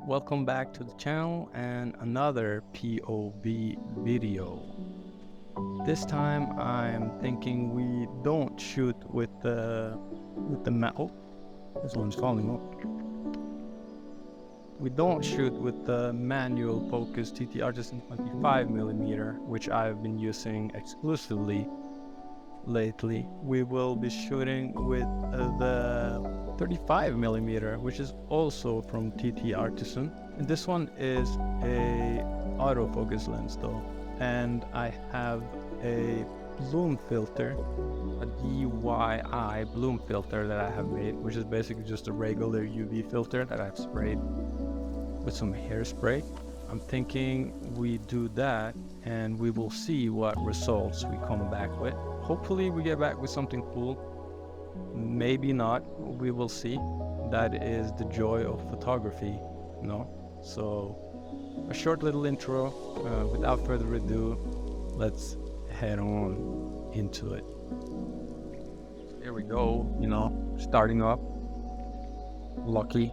welcome back to the channel and another POV video. This time I'm thinking we don't shoot with the oh, this one's falling off. We don't shoot with the manual focus TT Artisan 25mm, which I've been using exclusively lately. We will be shooting with the 35mm, which is also from TT Artisan. And this one is a autofocus lens though, and I have a bloom filter, a DIY bloom filter that I have made, which is basically just a regular UV filter that I've sprayed with some hairspray. I'm thinking we do that and we will see what results we come back with. Hopefully we get back with something cool. Maybe not, we will see. That is the joy of photography, you know? So a short little intro. Without further ado, let's head on into it. Here we go, starting up. Lucky.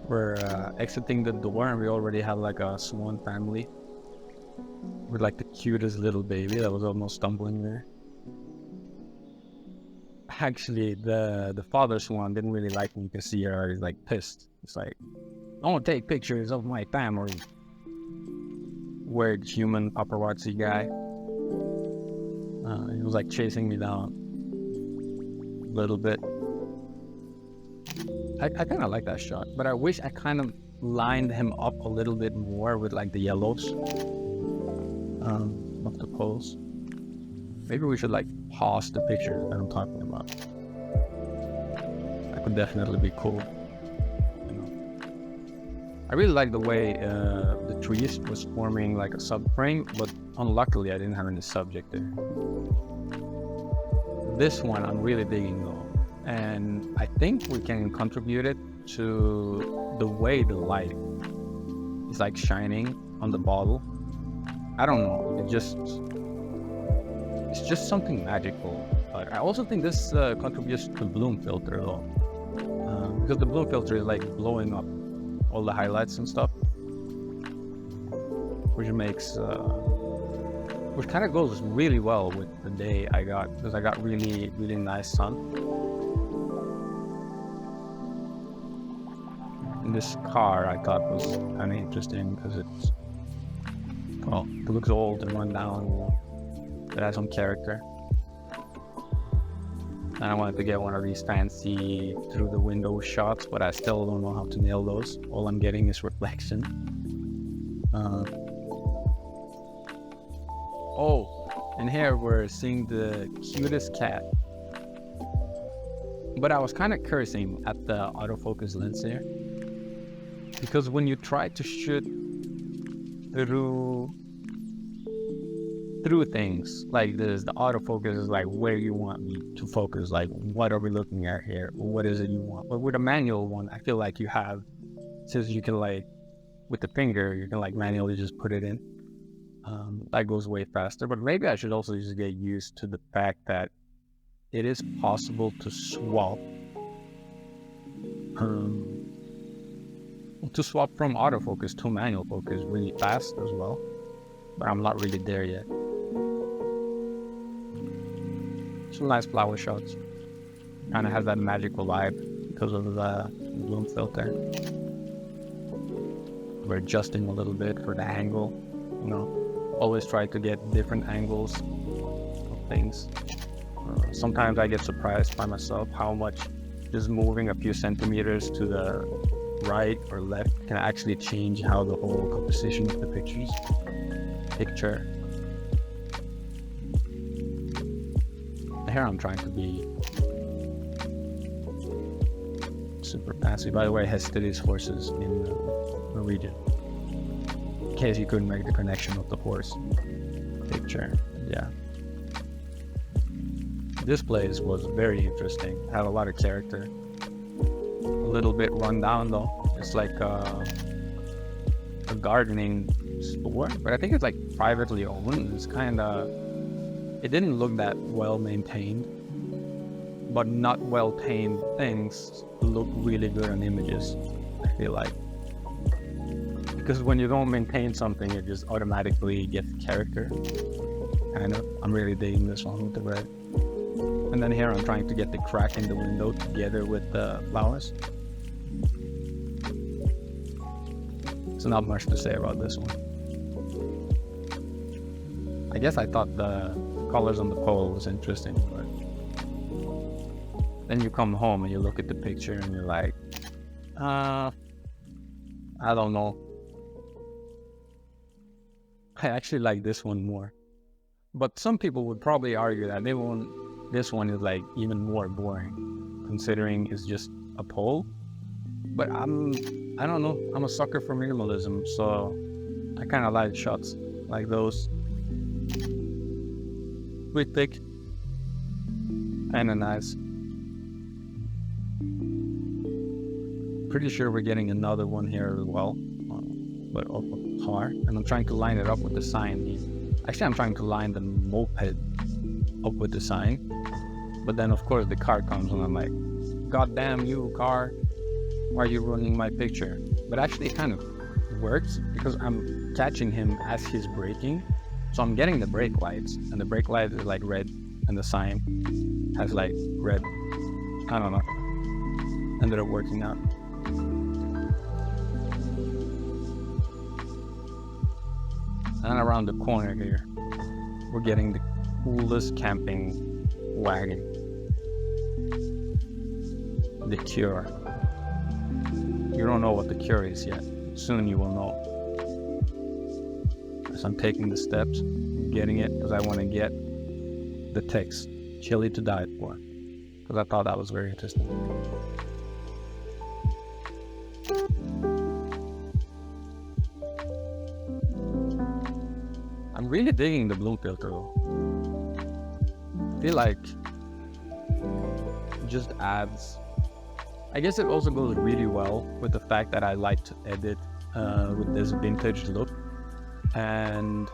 We're exiting the door and we already have like a swan family with like the cutest little baby that was almost stumbling there. Actually, the father swan didn't really like me. You can see her, he's like pissed. It's like, don't take pictures of my family. Weird human paparazzi guy. He was like chasing me down a little bit. I kind of like that shot, but I wish I kind of lined him up a little bit more with like the yellows of the pose. Maybe we should like pause the picture that I'm talking about. That could definitely be cool. I really like the way the trees was forming like a subframe, but unluckily I didn't have any subject there. This one I'm really digging though. And I think we can contribute it to the way the light is like shining on the bottle. I don't know, it's just something magical. But I also think this contributes to the bloom filter though, because the bloom filter is like blowing up all the highlights and stuff, which makes which kind of goes really well with the day I got, because I got really nice sun. This car I thought was kind of interesting because it looks old and run down. It has some character. And I wanted to get one of these fancy through the window shots, but I still don't know how to nail those. All I'm getting is reflection. And here we're seeing the cutest cat. But I was kind of cursing at the autofocus lens here, because when you try to shoot through things like this, the autofocus is like where you want me to focus, like what are we looking at here, what is it you want. But with a manual one, I feel like you have, since you can like with the finger you can like manually just put it in, that goes way faster. But maybe I should also just get used to the fact that it is possible to swap from autofocus to manual focus really fast as well, but I'm not really there yet. Some nice flower shots. Kind of has that magical vibe because of the bloom filter. We're adjusting a little bit for the angle, always try to get different angles of things. Sometimes I get surprised by myself how much just moving a few centimeters to the right or left can actually change how the whole composition of the picture. Here I'm trying to be super fancy. By the way, Hestides horses in Norwegian, in case you couldn't make the connection of the horse picture. Yeah, this place was very interesting, had a lot of character. A little bit run down though. It's like a gardening store, but I think it's like privately owned. It's kind of, it didn't look that well maintained, but not well tamed things look really good on images, I feel like. because when you don't maintain something, it just automatically gets character. Kind of. I'm really digging this one with the red. And then here I'm trying to get the crack in the window together with the flowers. So not much to say about this one. I guess I thought the colors on the pole was interesting, but then you come home and you look at the picture and you're like, I don't know. I actually like this one more. But some people would probably argue that this one is like even more boring, considering it's just a pole. But I don't know, I'm a sucker for minimalism, so I kind of like shots like those. Quick pick, kind of nice. Pretty sure we're getting another one here as well, but of a car, and I'm trying to line it up with the sign here. Actually, I'm trying to line the moped up with the sign, but then of course the car comes and I'm like, God damn you, car, why are you ruining my picture? But actually it kind of works because I'm catching him as he's braking, so I'm getting the brake lights, and the brake light is like red and the sign has like red. I don't know, ended up working out. And around the corner here, we're getting the coolest camping wagon. The Cure. You don't know what the Cure is yet. Soon you will know. As I'm taking the steps, I'm getting it because I want to get the text, Chili to Die For, because I thought that was very interesting. I'm really digging the bloom filter though. I feel like it just adds, I guess it also goes really well with the fact that I like to edit with this vintage look. And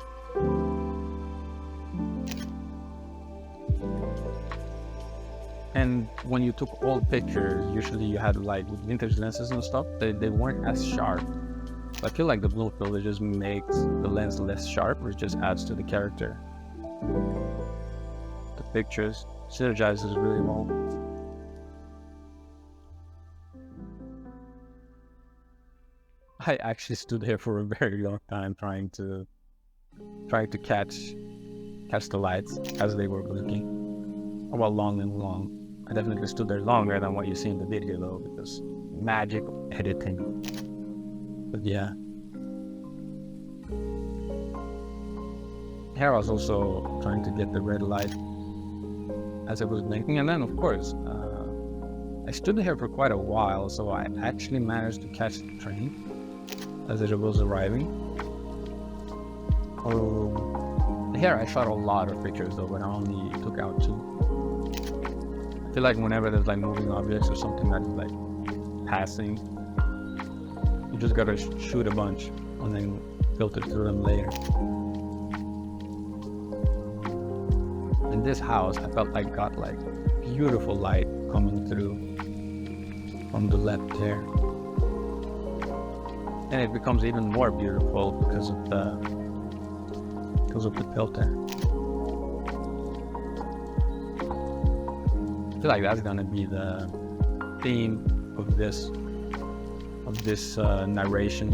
when you took old pictures, usually you had like with vintage lenses and stuff, they weren't as sharp. I feel like the bloom filter just makes the lens less sharp, which just adds to the character. The pictures synergizes really well. I actually stood here for a very long time trying to catch the lights as they were blinking. Well, long and long. I definitely stood there longer than what you see in the video though, because magic editing. But yeah. Here I was also trying to get the red light as it was blinking, and then of course I stood here for quite a while, so I actually managed to catch the train as it was arriving. Here I shot a lot of pictures though, but I only took out 2. I feel like whenever there's like moving objects or something that's like passing, you just gotta shoot a bunch and then filter through them later. In this house, I felt like got like beautiful light coming through from the left there. And it becomes even more beautiful because of the filter. I feel like that's gonna be the theme of this narration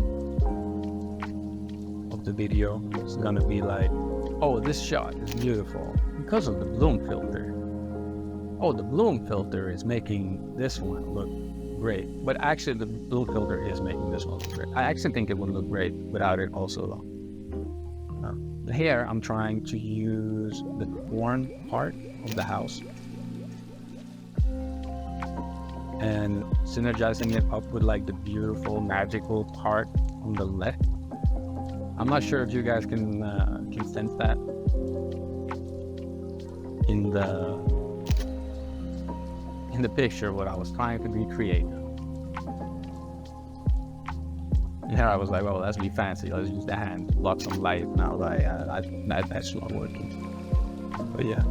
of the video. It's gonna be like, oh, this shot is beautiful because of the bloom filter. Oh, the bloom filter is making this one look great. But actually the bloom filter is making this one look great. I actually think it would look great without it also though. Here I'm trying to use the torn part of the house and synergizing it up with like the beautiful magical part on the left. I'm not sure if you guys can sense that in the picture what I was trying to recreate. And here I was like, well, let's be fancy, let's use the hand to block some light. And I was like, that's not working. But yeah,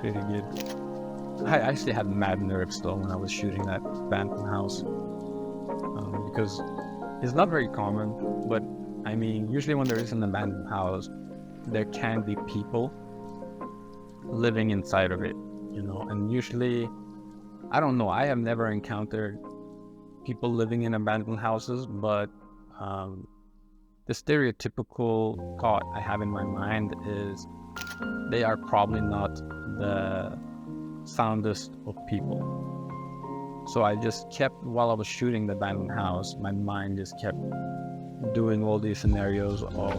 pretty good. I actually had mad nerves though when I was shooting that Phantom house, because It's not very common, but I mean, usually when there is an abandoned house, there can be people living inside of it, you know, and usually, I don't know, I have never encountered people living in abandoned houses, but the stereotypical thought I have in my mind is they are probably not the soundest of people. So I just kept, while I was shooting the abandoned house, my mind just kept doing all these scenarios of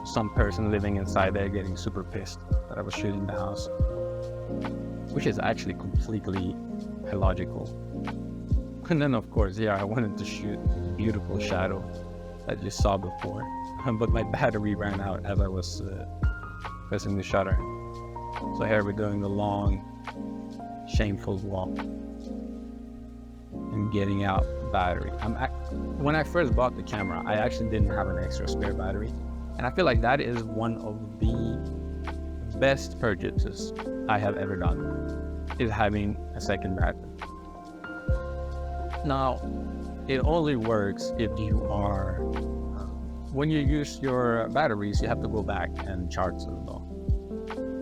some person living inside there getting super pissed that I was shooting the house, which is actually completely illogical. And then of course, yeah, I wanted to shoot a beautiful shadow that you saw before, but my battery ran out as I was pressing the shutter. So here we're doing the long, shameful walk and getting out battery. When I first bought the camera, I actually didn't have an extra spare battery, and I feel like that is one of the best purchases I have ever done, is having a second battery. Now, it only works if you are, when you use your batteries, you have to go back and charge them though.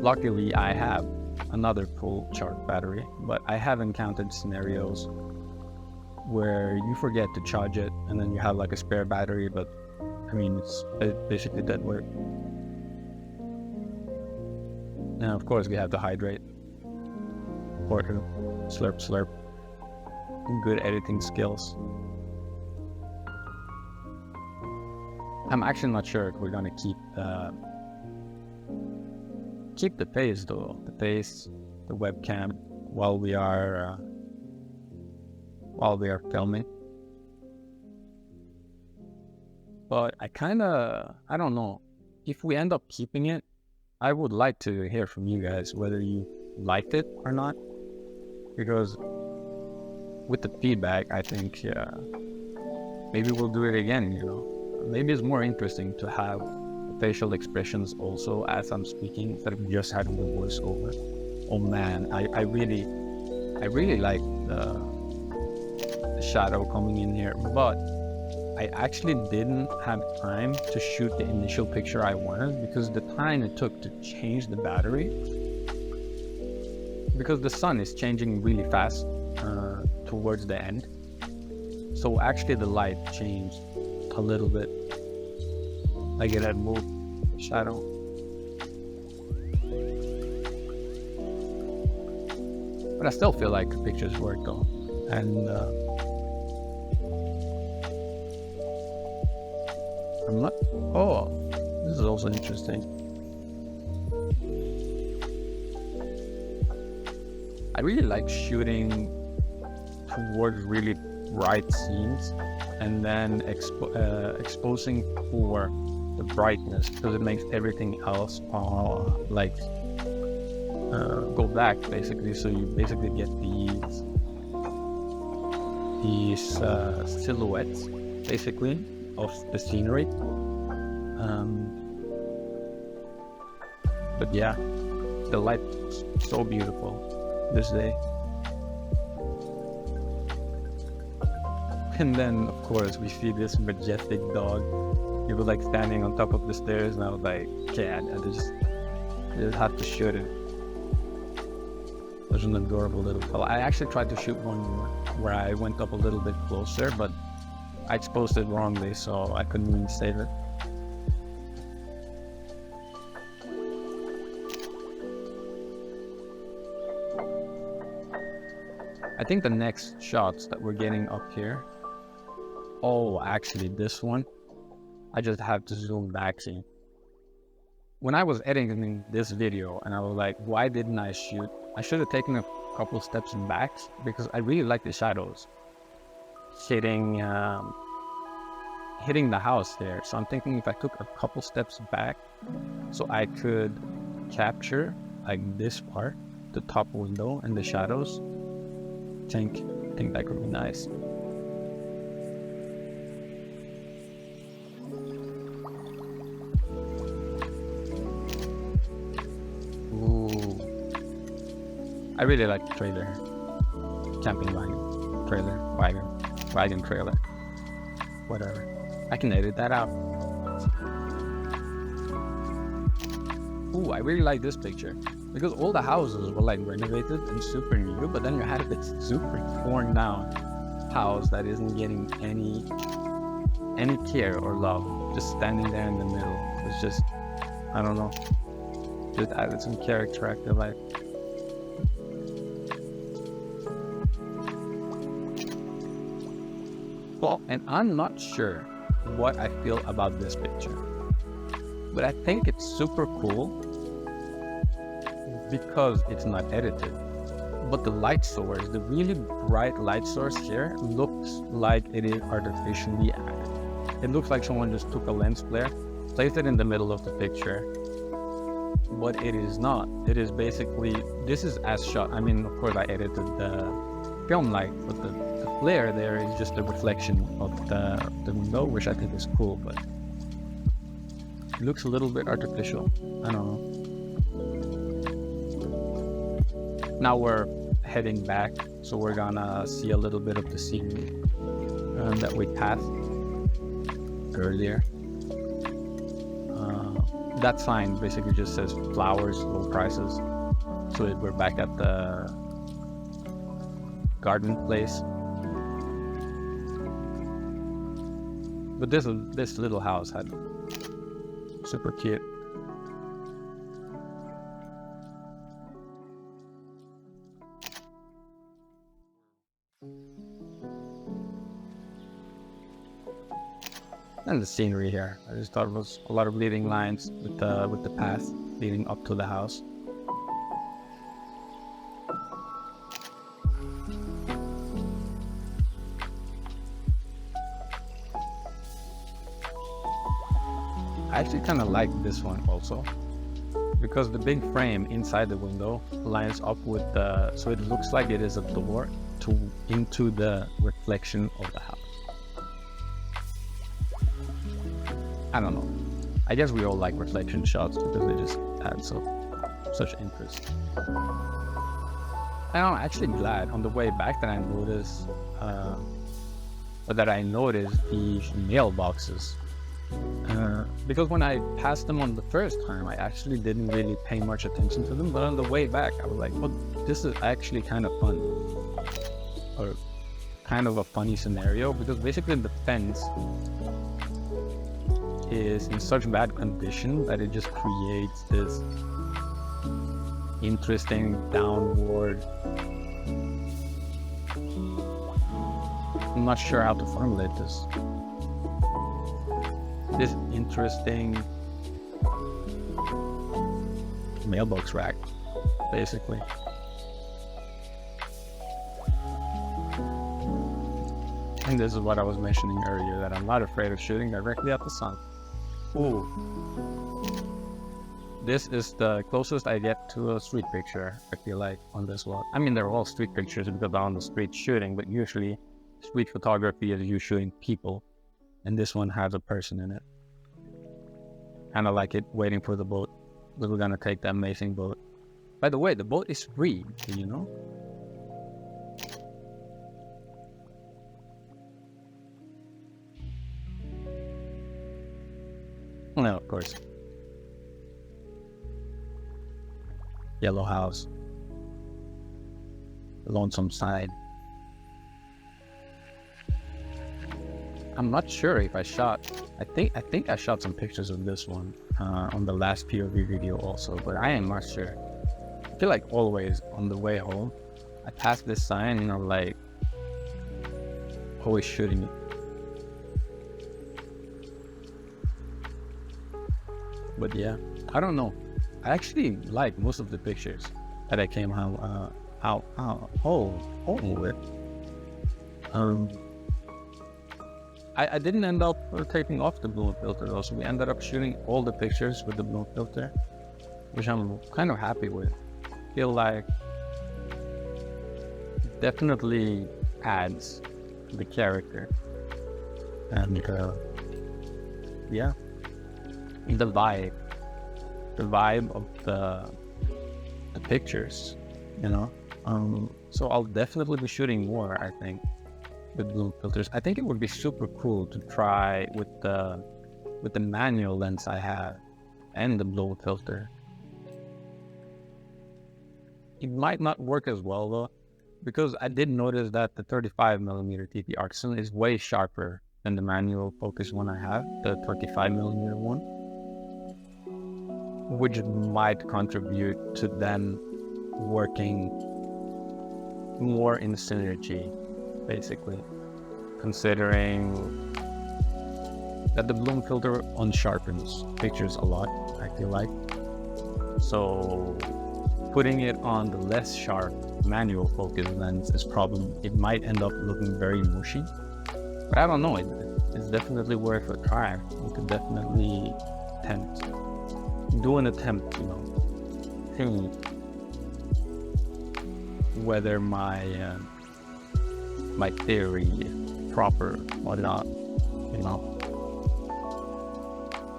Luckily, I have another full charge battery, but I have encountered scenarios where you forget to charge it and then you have like a spare battery, but I mean, it's basically dead work. Now, of course, we have to hydrate. Important. Slurp, slurp. Good editing skills. I'm actually not sure if we're gonna keep the pace though. The pace, the webcam, while we are filming. But I don't know. If we end up keeping it, I would like to hear from you guys whether you liked it or not. Because with the feedback, I think maybe we'll do it again, you know. Maybe it's more interesting to have facial expressions also as I'm speaking instead of just having the voiceover. Oh man, I really like the shadow coming in here, but I actually didn't have time to shoot the initial picture I wanted because the time it took to change the battery, because the sun is changing really fast towards the end. So actually the light changed a little bit. Like it had moved the shadow. But I still feel like the pictures work though. And I'm not, oh, this is also interesting. I really like shooting towards really bright scenes and then exposing for the brightness, because it makes everything else go back basically. So you basically get these silhouettes basically of the scenery. But yeah, the light is so beautiful this day. And then of course we see this majestic dog. He was like standing on top of the stairs, and I was like, okay, I just have to shoot it. There's an adorable little fellow. I actually tried to shoot one where I went up a little bit closer, but I exposed it wrongly, so I couldn't even save it. I think the next shots that we're getting up here, oh, actually this one, I just have to zoom back here. When I was editing this video and I was like, why didn't I shoot? I should have taken a couple steps back because I really like the shadows hitting the house there. So I'm thinking if I took a couple steps back so I could capture like this part, the top window and the shadows, I think that could be nice. Ooh. I really like the trailer. Camping wagon. Trailer wagon. Volkswagen trailer. Whatever. I can edit that out. Ooh, I really like this picture. Because all the houses were like renovated and super new, but then you had this super torn down house that isn't getting any care or love. Just standing there in the middle. It's just, I don't know. Just added some character, I feel like. Well, and I'm not sure what I feel about this picture, but I think it's super cool because it's not edited. But the light source, the really bright light source here, looks like it is artificially added. It looks like someone just took a lens flare, placed it in the middle of the picture, but it is not. It is basically, this is as shot. I mean, of course I edited the film light, but the flare there is just a reflection of the window, which I think is cool, but it looks a little bit artificial. I don't know. Now we're heading back, so we're gonna see a little bit of the scene that we passed earlier. That sign basically just says flowers, low prices. So we're back at the garden place. But this little house had super cute. And the scenery here, I just thought it was a lot of leading lines with the path leading up to the house. I actually kind of like this one also, because the big frame inside the window lines up with the, so it looks like it is a door into the reflection of the house. I don't know. I guess we all like reflection shots because they just add such interest. I'm actually glad on the way back that I noticed, these mailboxes. Because when I passed them on the first time, I actually didn't really pay much attention to them. But on the way back, I was like, well, this is actually kind of fun. Or kind of a funny scenario, because basically the fence is in such bad condition that it just creates this interesting downward, I'm not sure how to formulate this interesting mailbox rack, basically. And this is what I was mentioning earlier, that I'm not afraid of shooting directly at the sun. Ooh. This is the closest I get to a street picture, I feel like, on this one. I mean, they're all street pictures because I'm on the street shooting, but usually street photography is you shooting people, and this one has a person in it. Kind of like it waiting for the boat. But we're gonna take the amazing boat. By the way, the boat is free, do you know? No, of course. Yellow house. Lonesome side. I'm not sure if I shot. I think I shot some pictures of this one on the last POV video also, but I am not sure. I feel like always on the way home, I pass this sign and I'm like always shooting it. But yeah, I don't know. I actually like most of the pictures that I came home with. I didn't end up taking off the bloom filter though, so we ended up shooting all the pictures with the bloom filter, which I'm kind of happy with. Feel like it definitely adds to the character, and yeah, the vibe of the pictures, you know. So I'll definitely be shooting more, I think. with bloom filters. I think it would be super cool to try with the manual lens I have and the bloom filter. It might not work as well though, because I did notice that the 35mm TT Artisan is way sharper than the manual focus one I have, the 35mm one, which might contribute to them working more in synergy, basically, considering that the bloom filter unsharpens pictures a lot, I feel like. So putting it on the less sharp manual focus lens is it might end up looking very mushy. But I don't know, it's definitely worth a try. You could definitely do an attempt, see whether my theory is proper or not,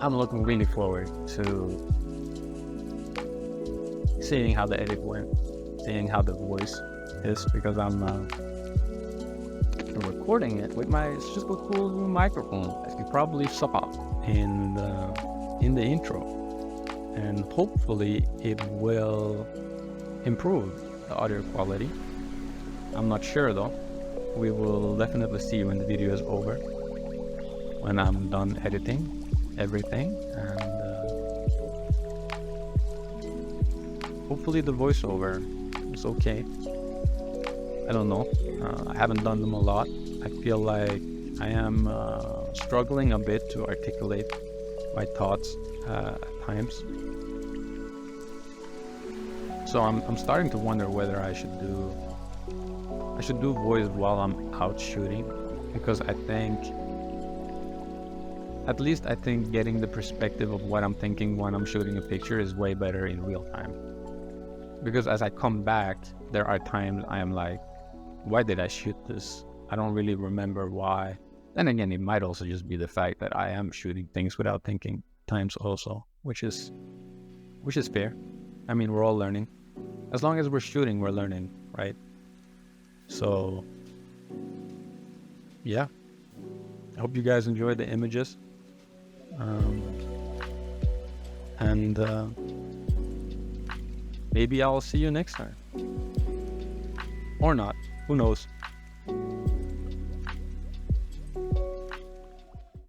I'm looking really forward to seeing how the edit went, seeing how the voice is, because I'm recording it with my super cool new microphone, as you probably saw in the intro, and hopefully it will improve the audio quality. I'm not sure though. We will definitely see when the video is over, when I'm done editing everything, and hopefully the voiceover is okay. I don't know. I haven't done them a lot. I feel like I am struggling a bit to articulate my thoughts at times. So I'm starting to wonder whether I should do voice while I'm out shooting, because I think getting the perspective of what I'm thinking when I'm shooting a picture is way better in real time. Because as I come back, there are times I am like, why did I shoot this? I don't really remember why. Then again, it might also just be the fact that I am shooting things without thinking times also, which is fair. I mean, we're all learning. As long as we're shooting, we're learning, right? So, yeah. I hope you guys enjoyed the images. And maybe I'll see you next time. Or not. Who knows?